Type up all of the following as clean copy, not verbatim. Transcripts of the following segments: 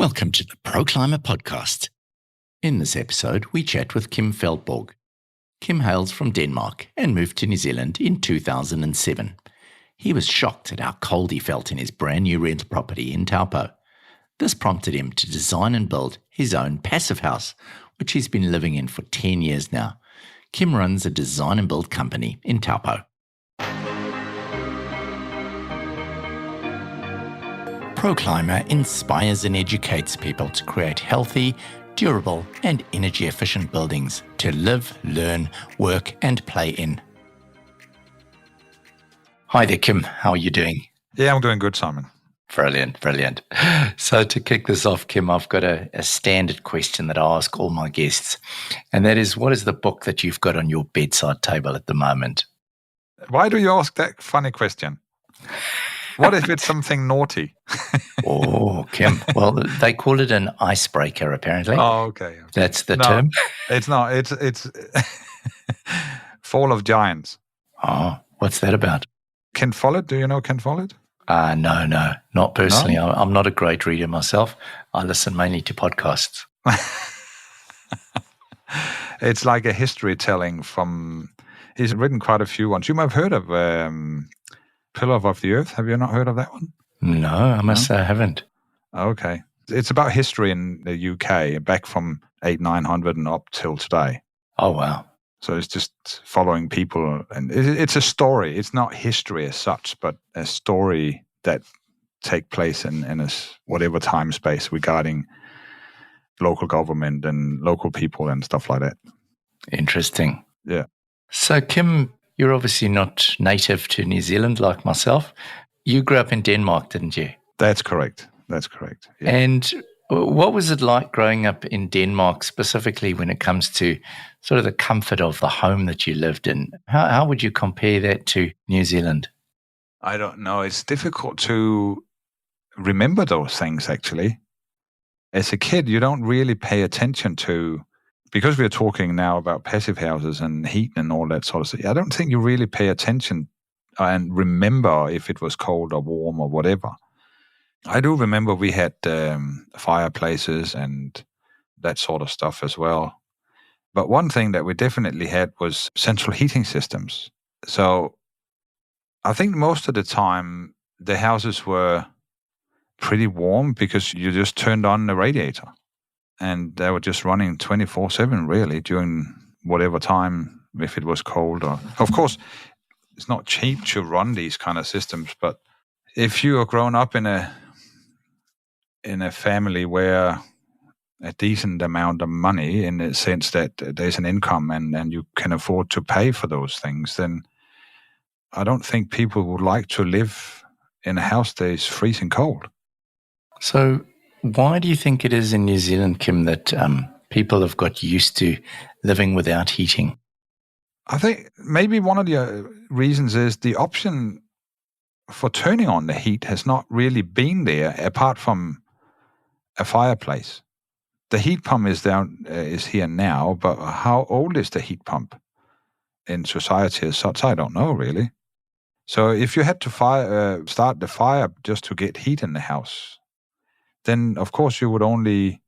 Welcome to the Clima podcast. In this episode, we chat with Kim Feldborg. Kim hails from Denmark and moved to New Zealand in 2007. He was shocked at how cold he felt in his brand new rental property in Taupo. This prompted him to design and build his own passive house, which he's been living in for 10 years now. Kim runs a design and build company in Taupo. Clima inspires and educates people to create healthy, durable and energy-efficient buildings to live, learn, work and play in. Hi there, Kim. How are you doing? Yeah, I'm doing good, Simon. Brilliant. So to kick this off, Kim, I've got a standard question that I ask all my guests, and that is, what is the book that you've got on your bedside table at the moment? Why do you ask that funny question? What if it's something naughty? Oh, Kim. Well, they call it an icebreaker, apparently. Oh, okay. That's the term? It's not. It's Fall of Giants. Oh, what's that about? Ken Follett, do you know Ken Follett? No, not personally. No? I'm not a great reader myself. I listen mainly to podcasts. It's like a history telling from... He's written quite a few ones. You might have heard of Pillar of the Earth. Have you not heard of that one? No, I must say I haven't. Okay. It's about history in the UK, back from 900 and up till today. Oh, wow. So it's just following people, and it's a story. It's not history as such, but a story that take place in a whatever time space regarding local government and local people and stuff like that. Interesting. Yeah. So, Kim, you're obviously not native to New Zealand like myself. You grew up in Denmark, didn't you? That's correct. Yeah. And what was it like growing up in Denmark, specifically when it comes to sort of the comfort of the home that you lived in? How would you compare that to New Zealand? I don't know. It's difficult to remember those things, actually. As a kid, you don't really pay attention to, because we're talking now about passive houses and heat and all that sort of stuff. I don't think you really pay attention and remember if it was cold or warm or whatever. I do remember we had fireplaces and that sort of stuff as well. But one thing that we definitely had was central heating systems. So I think most of the time the houses were pretty warm because you just turned on the radiator and they were just running 24/7 really during whatever time, if it was cold. Or, of course, it's not cheap to run these kind of systems, but if you are grown up in a family where a decent amount of money, in the sense that there's an income and you can afford to pay for those things, then I don't think people would like to live in a house that is freezing cold. So why do you think it is in New Zealand, Kim, that people have got used to living without heating? I think maybe one of the reasons is the option for turning on the heat has not really been there, apart from a fireplace. The heat pump is here now, but how old is the heat pump in society as such? I don't know really. So if you had to start the fire just to get heat in the house, then of course you would only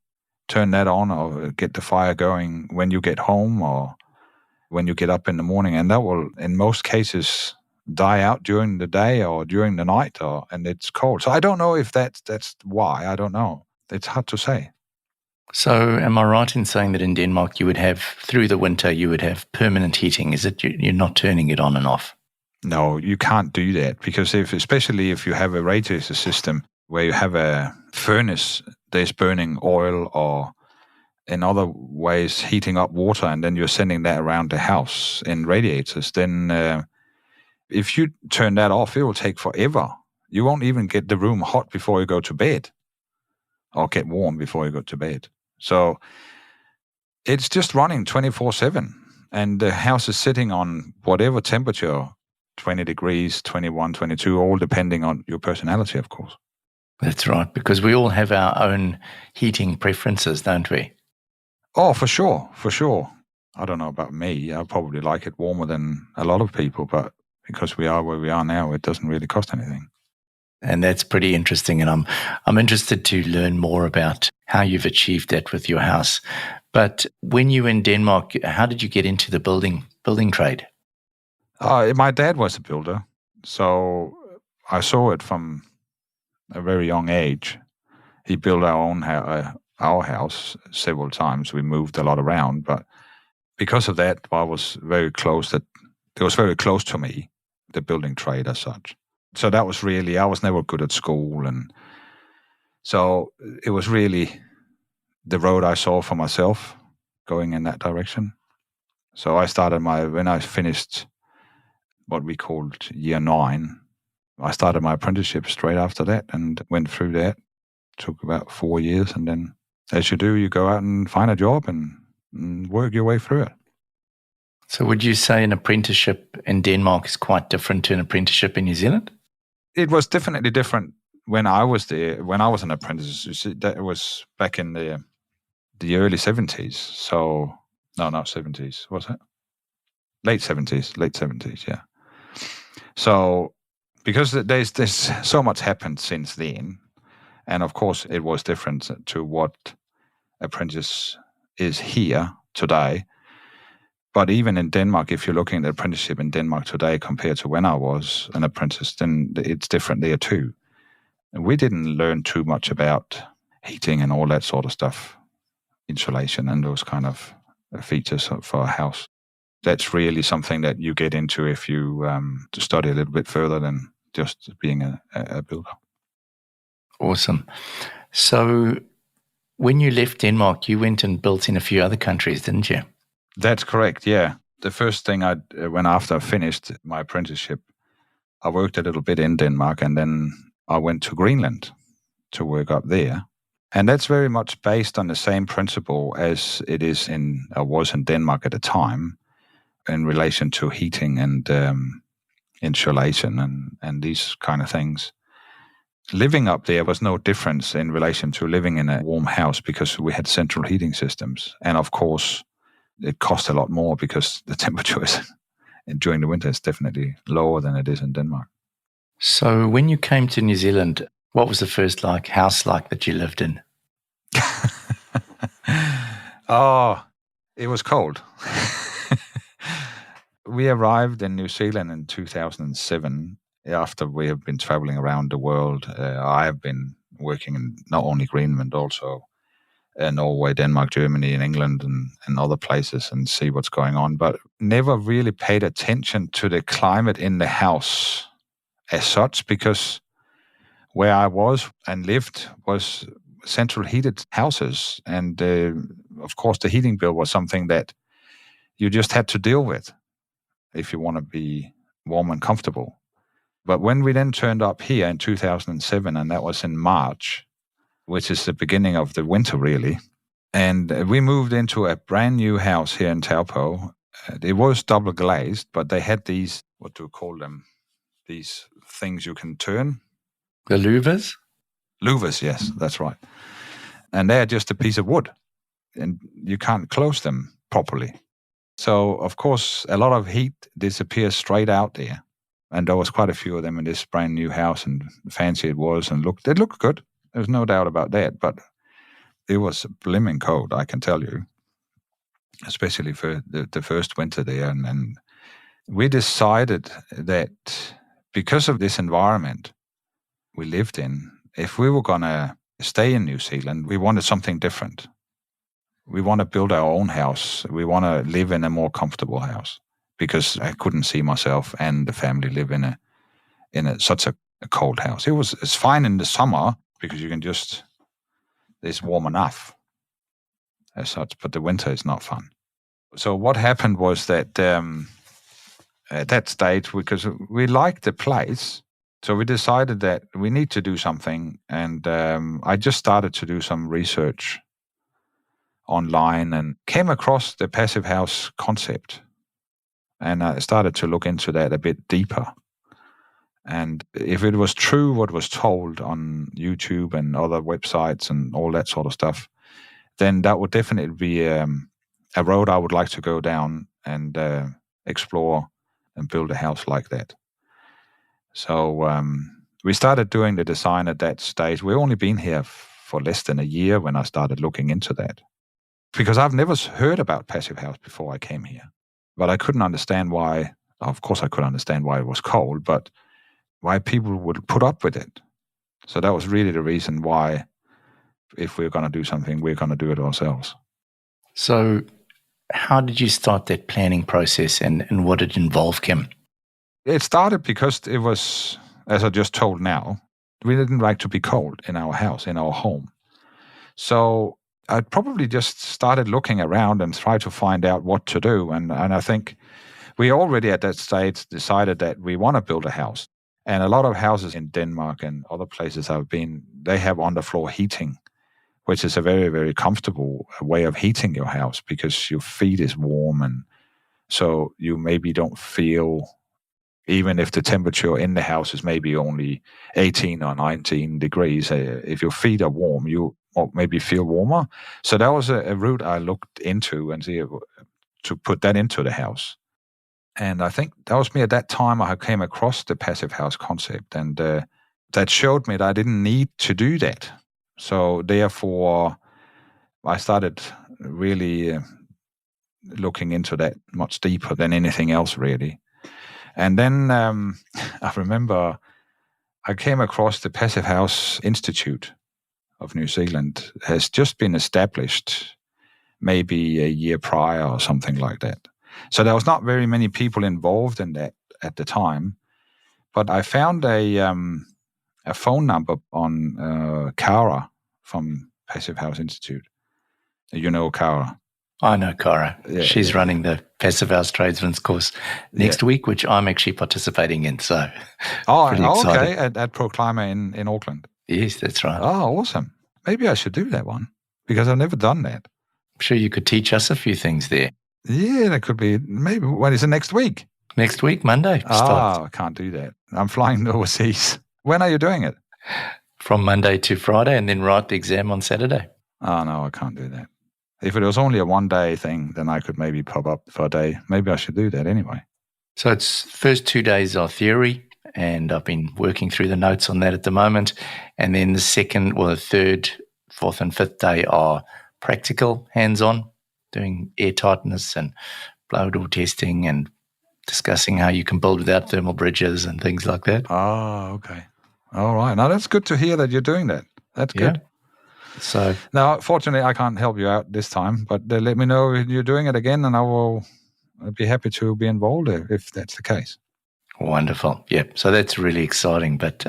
turn that on or get the fire going when you get home or when you get up in the morning, and that will in most cases die out during the day or during the night, and it's cold. So I don't know if that's why. I don't know. It's hard to say. So am I right in saying that in Denmark you would have, through the winter, you would have permanent heating? Is it you're not turning it on and off? No, you can't do that, because especially if you have a radiator system where you have a furnace that's burning oil or in other ways heating up water, and then you're sending that around the house in radiators, then if you turn that off, it will take forever. You won't even get the room hot before you go to bed, or get warm before you go to bed. So it's just running 24/7, and the house is sitting on whatever temperature, 20 degrees, 21, 22, all depending on your personality, of course. That's right, because we all have our own heating preferences, don't we? Oh, for sure. I don't know about me. I probably like it warmer than a lot of people, but because we are where we are now, it doesn't really cost anything. And that's pretty interesting. And I'm interested to learn more about how you've achieved that with your house. But when you were in Denmark, how did you get into the building trade? My dad was a builder, so I saw it from a very young age. He built our house several times. We moved a lot around, but because of that, I was very close. That it was very close to me, the building trade as such. So that was really, I was never good at school, and so it was really the road I saw for myself going in that direction. So I started when I finished what we called year 9, I started my apprenticeship straight after that and went through that. Took about 4 years, and then as you do, you go out and find a job and work your way through it. So would you say an apprenticeship in Denmark is quite different to an apprenticeship in New Zealand? It was definitely different when I was there. When I was an apprentice, you see, that was back in the early 70s. So, no, not 70s. Was it? Late 70s, yeah. So, because there's so much happened since then, and of course it was different to what apprentice is here today. But even in Denmark, if you're looking at the apprenticeship in Denmark today compared to when I was an apprentice, then it's different there too. And we didn't learn too much about heating and all that sort of stuff, insulation and those kind of features for a house. That's really something that you get into if you study a little bit further than just being a builder. Awesome. So when you left Denmark, you went and built in a few other countries, didn't you? That's correct, yeah. The first thing when after I finished my apprenticeship, I worked a little bit in Denmark, and then I went to Greenland to work up there. And that's very much based on the same principle as it is was in Denmark at the time in relation to heating and insulation and these kind of things. Living up there was no difference in relation to living in a warm house because we had central heating systems. And of course, it cost a lot more because the temperature during the winter is definitely lower than it is in Denmark. So when you came to New Zealand, what was the first house that you lived in? Oh, it was cold. We arrived in New Zealand in 2007 after we have been traveling around the world. I have been working in not only Greenland, also Norway, Denmark, Germany, and England, and other places, and see what's going on, but never really paid attention to the climate in the house as such, because where I was and lived was central heated houses. And of course, the heating bill was something that you just had to deal with if you want to be warm and comfortable. But when we then turned up here in 2007, and that was in March, which is the beginning of the winter, really, and we moved into a brand new house here in Taupo. It was double-glazed, but they had these, what do you call them? These things you can turn. The louvers? Louvers, yes, that's right. And they're just a piece of wood, and you can't close them properly. So, of course, a lot of heat disappears straight out there. And there was quite a few of them in this brand new house, and fancy it was, and it looked good. There's no doubt about that. But it was blimmin cold, I can tell you, especially for the first winter there. And we decided that because of this environment we lived in, if we were going to stay in New Zealand, we wanted something different. We want to build our own house. We want to live in a more comfortable house, because I couldn't see myself and the family live in such a cold house. It's fine in the summer because you can it's warm enough as such, but the winter is not fun. So what happened was that at that stage, because we liked the place, so we decided that we need to do something. And I just started to do some research online and came across the passive house concept. And I started to look into that a bit deeper. And if it was true what was told on YouTube and other websites and all that sort of stuff, then that would definitely be a road I would like to go down and explore and build a house like that. So We started doing the design at that stage. We've only been here for less than a year when I started looking into that. Because I've never heard about passive house before I came here. But I couldn't understand why. Of course, I could understand why it was cold, but why people would put up with it. So that was really the reason why, if we're going to do something, we're going to do it ourselves. So how did you start that planning process and what did it involve, Kim? It started because it was, as I just told now, we didn't like to be cold in our house, in our home. So I probably just started looking around and tried to find out what to do. And I think we already at that stage decided that we want to build a house. And a lot of houses in Denmark and other places I've been, they have underfloor heating, which is a very, very comfortable way of heating your house because your feet is warm. And so you maybe don't feel, even if the temperature in the house is maybe only 18 or 19 degrees, if your feet are warm, you maybe feel warmer. So that was a route I looked into and see to put that into the house. And I think that was me at that time I came across the passive house concept, and that showed me that I didn't need to do that. So therefore, I started really looking into that much deeper than anything else, really. And then I remember I came across the Passive House Institute of New Zealand. It has just been established maybe a year prior or something like that. So there was not very many people involved in that at the time. But I found a phone number on Cator from Passive House Institute. You know Cator. I know Cara. Yeah, She's running the Passive House Tradesman's course next week, which I'm actually participating in. So pretty excited. Okay, at Clima in Auckland. Yes, that's right. Oh, awesome. Maybe I should do that one because I've never done that. I'm sure you could teach us a few things there. Yeah, that could be. Maybe. When is it next week? Next week, Monday. Starts. I can't do that. I'm flying overseas. When are you doing it? From Monday to Friday and then write the exam on Saturday. Oh, no, I can't do that. If it was only a one-day thing, then I could maybe pop up for a day. Maybe I should do that anyway. So it's first 2 days are theory, and I've been working through the notes on that at the moment. And then the second, the third, fourth and fifth day are practical, hands-on, doing airtightness and blower door testing and discussing how you can build without thermal bridges and things like that. Oh, okay. All right. Now, that's good to hear that you're doing that. That's good. Yeah. So now, fortunately, I can't help you out this time, but let me know if you're doing it again, and I'll be happy to be involved if that's the case. Wonderful. Yep. So that's really exciting. But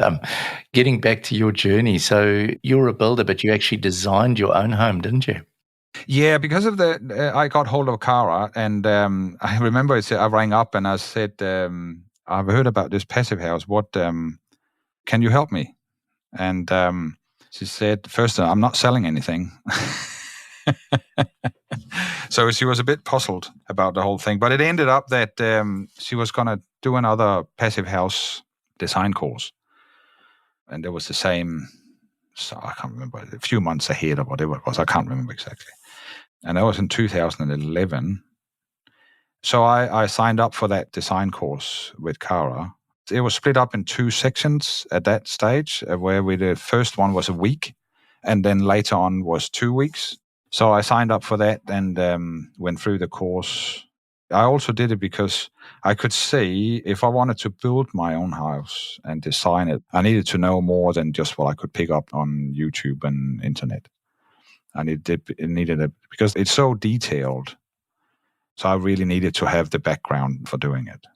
getting back to your journey, so you're a builder, but you actually designed your own home, didn't you? Yeah, because of I got hold of Cara, and I remember I rang up and I said, I've heard about this passive house. What can you help me? And she said, first, I'm not selling anything. So she was a bit puzzled about the whole thing. But it ended up that she was going to do another passive house design course. And there was the same, so I can't remember, a few months ahead or whatever it was. I can't remember exactly. And that was in 2011. So I signed up for that design course with Cara. It was split up in 2 sections at that stage, where the first one was a week, and then later on was 2 weeks. So I signed up for that and went through the course. I also did it because I could see if I wanted to build my own house and design it, I needed to know more than just what I could pick up on YouTube and internet. And it needed it because it's so detailed. So I really needed to have the background for doing it.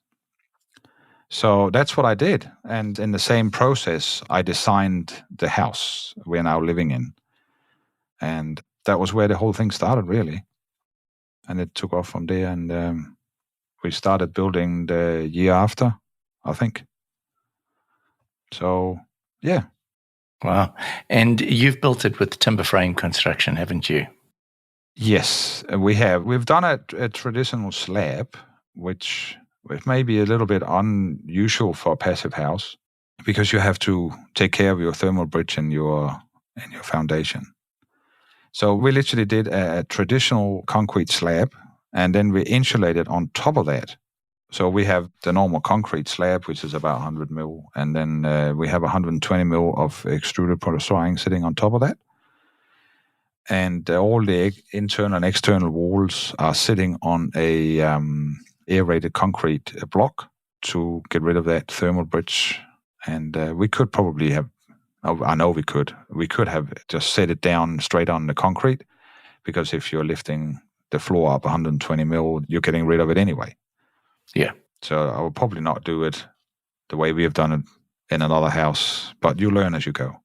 So that's what I did. And in the same process, I designed the house we're now living in. And that was where the whole thing started, really. And it took off from there. And we started building the year after, I think. So, yeah. Wow. And you've built it with timber frame construction, haven't you? Yes, we have. We've done a traditional slab, which may be a little bit unusual for a passive house because you have to take care of your thermal bridge and your foundation. So we literally did a traditional concrete slab, and then we insulated on top of that So we have the normal concrete slab, which is about 100 mil, and then we have 120 mil of extruded polystyrene sitting on top of that. And all the internal and external walls are sitting on a aerated concrete block to get rid of that thermal bridge. And we could probably have, I know we could have just set it down straight on the concrete, because if you're lifting the floor up 120 mil, you're getting rid of it anyway. Yeah. So I will probably not do it the way we have done it in another house, but you learn as you go.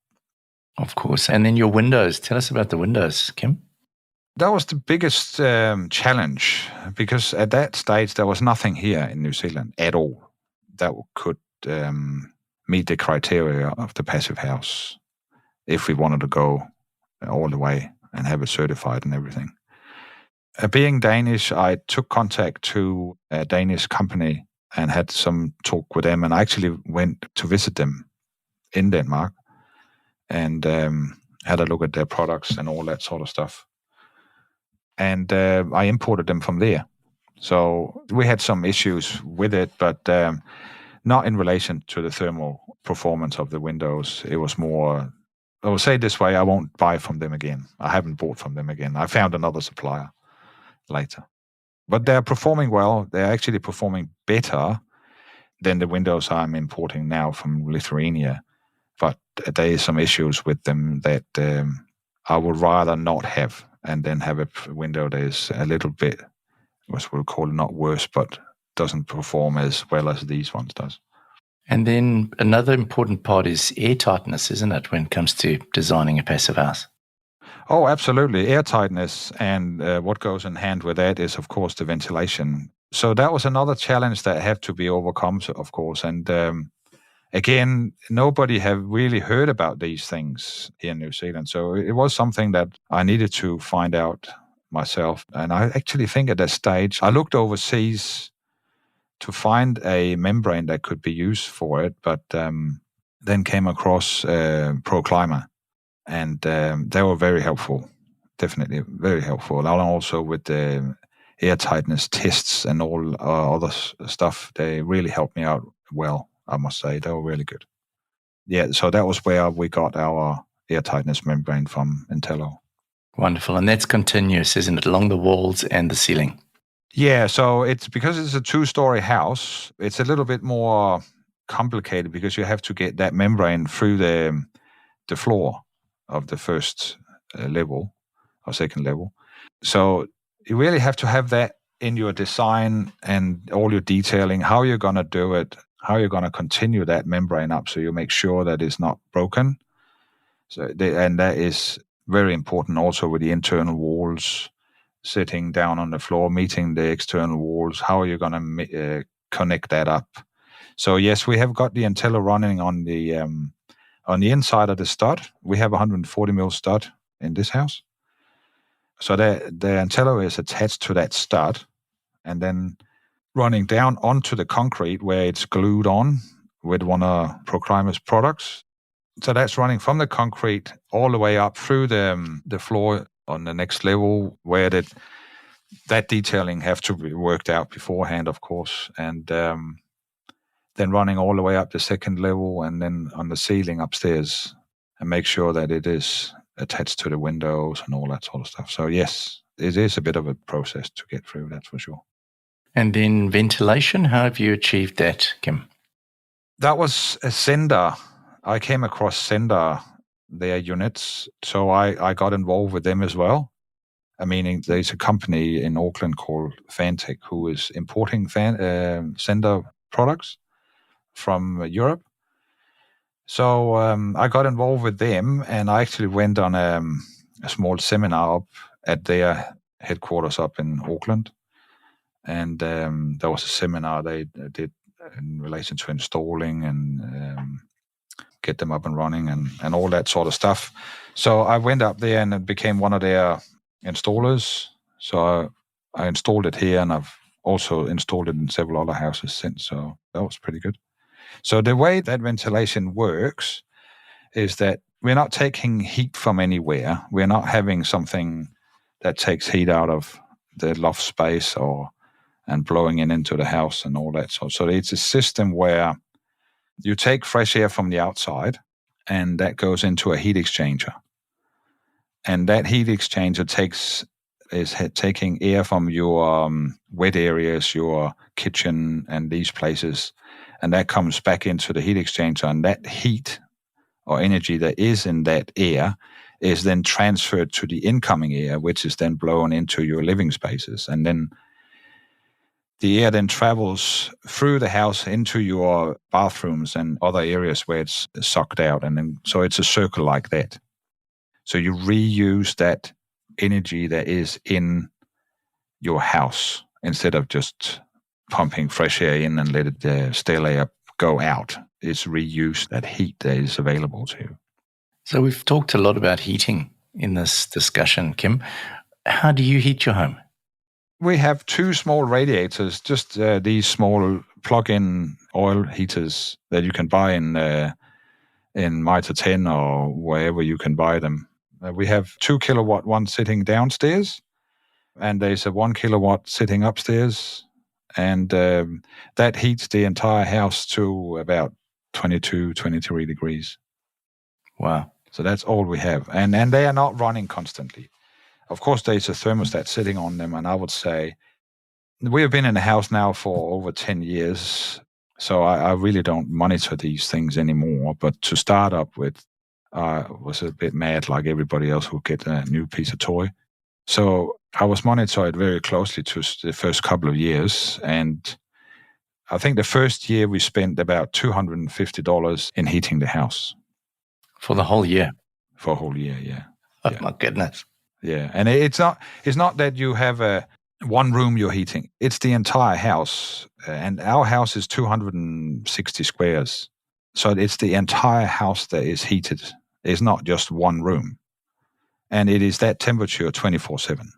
Of course. And then your windows. Tell us about the windows, Kim. That was the biggest challenge, because at that stage there was nothing here in New Zealand at all that could meet the criteria of the passive house if we wanted to go all the way and have it certified and everything. Being Danish, I took contact to a Danish company and had some talk with them, and I actually went to visit them in Denmark and had a look at their products and all that sort of stuff. And I imported them from there. So we had some issues with it, but not in relation to the thermal performance of the windows. It was more, I will say it this way, I won't buy from them again. I haven't bought from them again. I found another supplier later. But they're performing well. They're actually performing better than the windows I'm importing now from Lithuania. But there is some issues with them that I would rather not have, and then have a window that is a little bit, what we'll call it, not worse, but doesn't perform as well as these ones does. And then another important part is airtightness, isn't it, when it comes to designing a passive house? Oh, absolutely. Airtightness, and what goes in hand with that is, of course, the ventilation. So that was another challenge that had to be overcome, of course. And again, nobody have really heard about these things here in New Zealand. So it was something that I needed to find out myself. And I actually think at that stage, I looked overseas to find a membrane that could be used for it, but then came across Clima. And they were very helpful, definitely very helpful. And also with the airtightness tests and all other stuff, they really helped me out well, I must say. They were really good. Yeah, so that was where we got our airtightness membrane from Intello. Wonderful. And that's continuous, isn't it, along the walls and the ceiling? Yeah, so it's because it's a 2-story house, it's a little bit more complicated, because you have to get that membrane through the floor of the first level or second level. So you really have to have that in your design and all your detailing, how you're going to do it, how you're going to continue that membrane up so you make sure that it's not broken. And that is very important also with the internal walls sitting down on the floor, meeting the external walls. How are you going to connect that up? So yes, we have got the Intello running on the inside of the stud. We have 140 mil stud in this house. So the Intello is attached to that stud and then running down onto the concrete where it's glued on with one of Proclima's products. So that's running from the concrete all the way up through the floor on the next level, where that detailing have to be worked out beforehand, of course, and then running all the way up the second level and then on the ceiling upstairs, and make sure that it is attached to the windows and all that sort of stuff. So yes, it is a bit of a process to get through, that's for sure. And then ventilation, how have you achieved that, Kim? That was a Sender. I came across Sender, their units, so I got involved with them as well. I mean, there's a company in Auckland called Fantech who is importing Sender products from Europe. So I got involved with them, and I actually went on a small seminar up at their headquarters up in Auckland. And there was a seminar they did in relation to installing and get them up and running and all that sort of stuff. So I went up there and became one of their installers. So I installed it here, and I've also installed it in several other houses since. So that was pretty good. So the way that ventilation works is that we're not taking heat from anywhere. We're not having something that takes heat out of the loft space or and blowing it into the house and all that. So it's a system where you take fresh air from the outside and that goes into a heat exchanger. And that heat exchanger is taking air from your wet areas, your kitchen and these places, and that comes back into the heat exchanger, and that heat or energy that is in that air is then transferred to the incoming air, which is then blown into your living spaces. And then the air then travels through the house into your bathrooms and other areas where it's sucked out. And then, so it's a circle like that. So you reuse that energy that is in your house instead of just pumping fresh air in and let the stale air go out. It's reuse that heat that is available to you. So we've talked a lot about heating in this discussion, Kim. How do you heat your home? We have 2 small radiators, just these small plug-in oil heaters that you can buy in Mitre 10 or wherever you can buy them. We have 2 kilowatt one sitting downstairs, and there's a 1 kilowatt sitting upstairs, and that heats the entire house to about 22, 23 degrees. Wow. So that's all we have. And they are not running constantly. Of course, there's a thermostat sitting on them, and I would say we have been in the house now for over 10 years, so I really don't monitor these things anymore. But to start up with, I was a bit mad like everybody else who get a new piece of toy. So I was monitored very closely to the first couple of years, and I think the first year we spent about $250 in heating the house. For the whole year? For a whole year, yeah. Oh, yeah. my goodness. Yeah, and it's not that you have one room you're heating. It's the entire house, and our house is 260 squares. So it's the entire house that is heated. It's not just one room. And it is that temperature 24/7.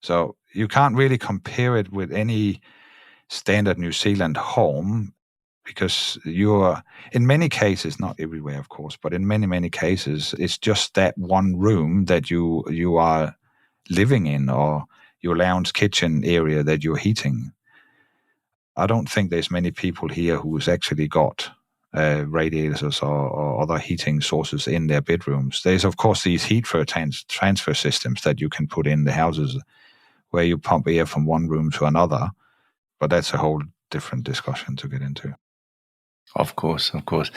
So you can't really compare it with any standard New Zealand home, because you're, in many cases, not everywhere, of course, but in many, many cases, it's just that one room that you are living in, or your lounge kitchen area that you're heating. I don't think there's many people here who's actually got radiators or other heating sources in their bedrooms. There's, of course, these heat transfer systems that you can put in the houses where you pump air from one room to another, but that's a whole different discussion to get into. Of course, of course.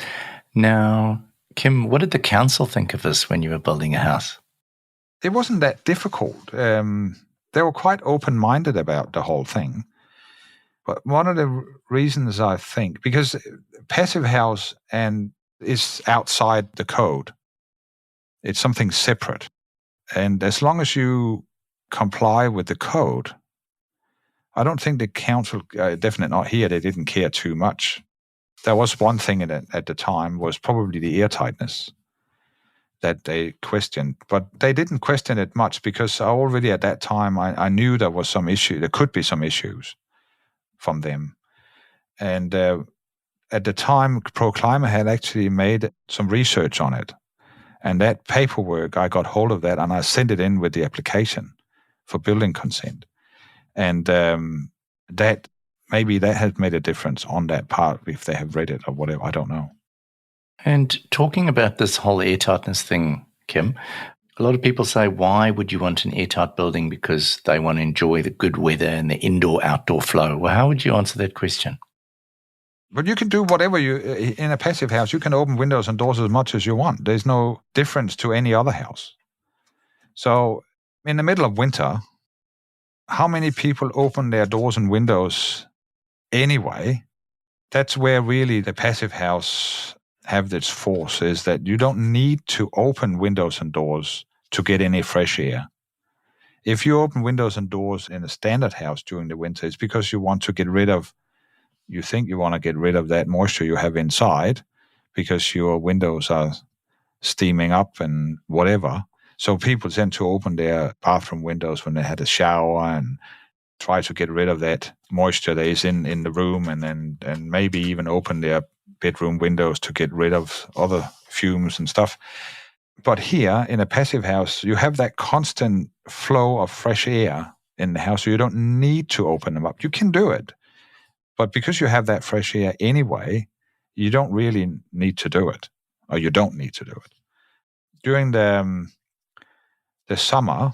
Now, Kim, what did the council think of this when you were building a house? It wasn't that difficult. They were quite open-minded about the whole thing. But one of the reasons, I think, because passive house is outside the code. It's something separate. And as long as you comply with the code, I don't think the council, definitely not here, they didn't care too much. There was one thing at the time, was probably the airtightness that they questioned. But they didn't question it much, because already at that time I knew there was some issue. There could be some issues from them. And at the time, Clima had actually made some research on it. And that paperwork, I got hold of that and I sent it in with the application for building consent. And that has made a difference on that part, if they have read it or whatever, I don't know. And talking about this whole airtightness thing, Kim, a lot of people say, why would you want an airtight building? Because they want to enjoy the good weather and the indoor-outdoor flow. Well, how would you answer that question? But you can do whatever in a passive house. You can open windows and doors as much as you want. There's no difference to any other house. So in the middle of winter, how many people open their doors and windows anyway? That's where really the passive house have its force, is that you don't need to open windows and doors to get any fresh air. If you open windows and doors in a standard house during the winter, it's because you think you want to get rid of that moisture you have inside, because your windows are steaming up and whatever. So people tend to open their bathroom windows when they had a shower and try to get rid of that moisture that is in the room, and maybe even open their bedroom windows to get rid of other fumes and stuff. But here in a passive house, you have that constant flow of fresh air in the house, so you don't need to open them up. You can do it. But because you have that fresh air anyway, you don't really need to do it, or you don't need to do it. During the summer,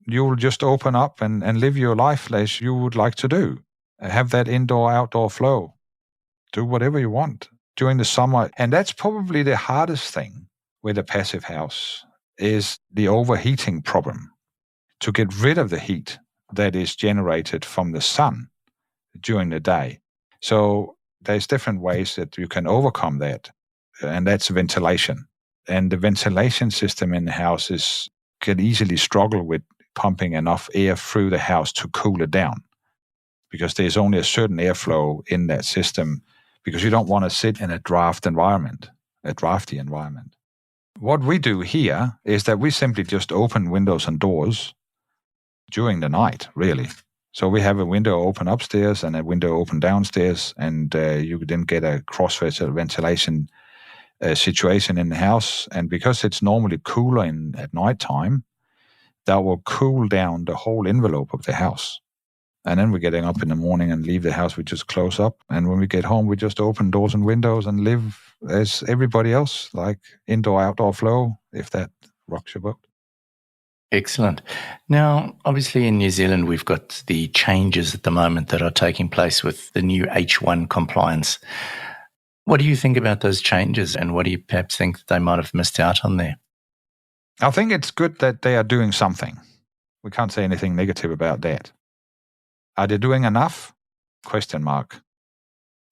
you will just open up and live your life as you would like to do. Have that indoor-outdoor flow. Do whatever you want during the summer. And that's probably the hardest thing with a passive house, is the overheating problem. To get rid of the heat that is generated from the sun during the day. So there's different ways that you can overcome that, and that's ventilation. And the ventilation system in the house can easily struggle with pumping enough air through the house to cool it down, because there's only a certain airflow in that system, because you don't want to sit in a drafty environment. What we do here is that we simply just open windows and doors during the night, really. So we have a window open upstairs and a window open downstairs, and you then get a cross-ventilation situation in the house. And because it's normally cooler at nighttime, that will cool down the whole envelope of the house. And then we're getting up in the morning and leave the house, we just close up. And when we get home, we just open doors and windows and live as everybody else, like indoor-outdoor flow, if that rocks your boat. Excellent. Now, obviously in New Zealand, we've got the changes at the moment that are taking place with the new H1 compliance. What do you think about those changes, and what do you perhaps think that they might have missed out on there? I think it's good that they are doing something. We can't say anything negative about that. Are they doing enough? ?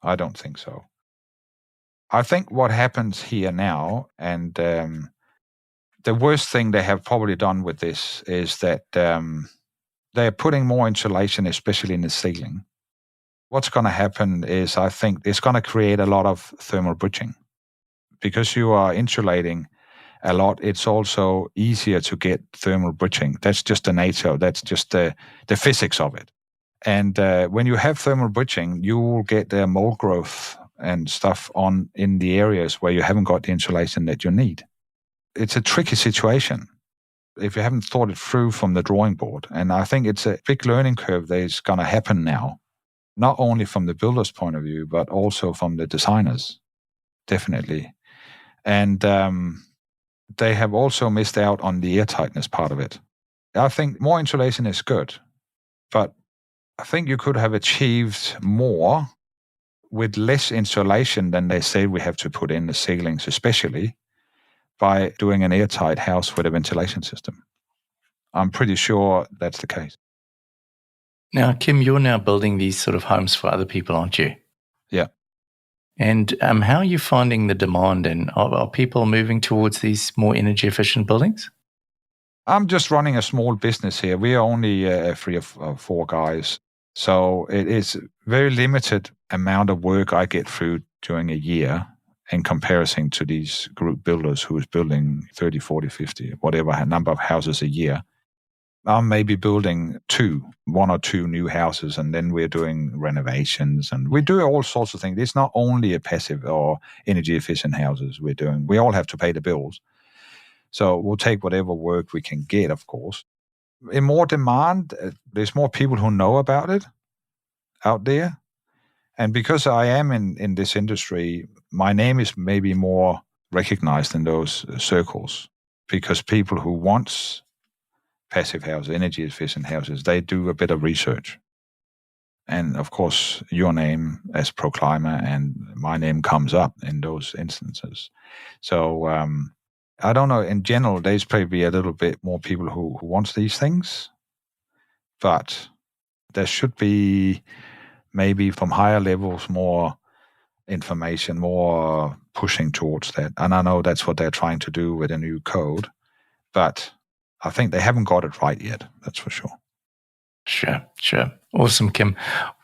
I don't think so. I think what happens here now, and the worst thing they have probably done with this, is that they're putting more insulation, especially in the ceiling. What's going to happen is, I think it's going to create a lot of thermal bridging. Because you are insulating a lot, it's also easier to get thermal bridging. That's just the nature, that's just the physics of it. And when you have thermal bridging, you will get mold growth and stuff in the areas where you haven't got the insulation that you need. It's a tricky situation if you haven't thought it through from the drawing board. And I think it's a big learning curve that is going to happen now, not only from the builder's point of view, but also from the designers, definitely. And they have also missed out on the airtightness part of it. I think more insulation is good, but I think you could have achieved more with less insulation than they say we have to put in the ceilings, especially by doing an airtight house with a ventilation system. I'm pretty sure that's the case. Now, Kim, you're now building these sort of homes for other people, aren't you? Yeah. And how are you finding the demand, and are people moving towards these more energy efficient buildings? I'm just running a small business here. We are only 3 or 4 guys. So it is very limited amount of work I get through during a year in comparison to these group builders who is building 30, 40, 50, whatever number of houses a year. I'm maybe building 1 or 2 new houses, and then we're doing renovations, and we do all sorts of things. It's not only a passive or energy efficient houses we're doing. We all have to pay the bills. So we'll take whatever work we can get, of course. In more demand, there's more people who know about it out there. And because I am in this industry, my name is maybe more recognized in those circles, because people who want passive houses, energy efficient houses, they do a bit of research. And of course, your name as Clima and my name comes up in those instances. So I don't know, in general, there's probably a little bit more people who want these things, but there should be maybe from higher levels more information, more pushing towards that. And I know that's what they're trying to do with a new code, but I think they haven't got it right yet, that's for sure. Sure. Awesome, Kim.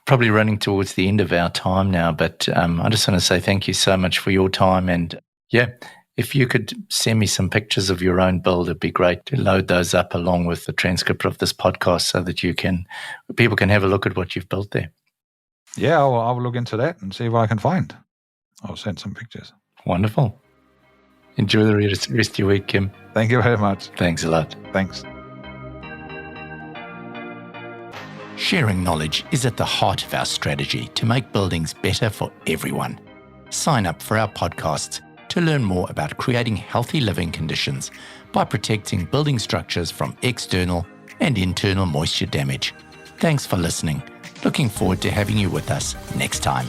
Probably running towards the end of our time now, but I just want to say thank you so much for your time. And yeah, if you could send me some pictures of your own build, it'd be great to load those up along with the transcript of this podcast so that people can have a look at what you've built there. Yeah, I'll look into that and see what I can find. I'll send some pictures. Wonderful. Enjoy the rest of your week, Kim. Thank you very much. Thanks a lot. Thanks. Sharing knowledge is at the heart of our strategy to make buildings better for everyone. Sign up for our podcasts to learn more about creating healthy living conditions by protecting building structures from external and internal moisture damage. Thanks for listening. Looking forward to having you with us next time.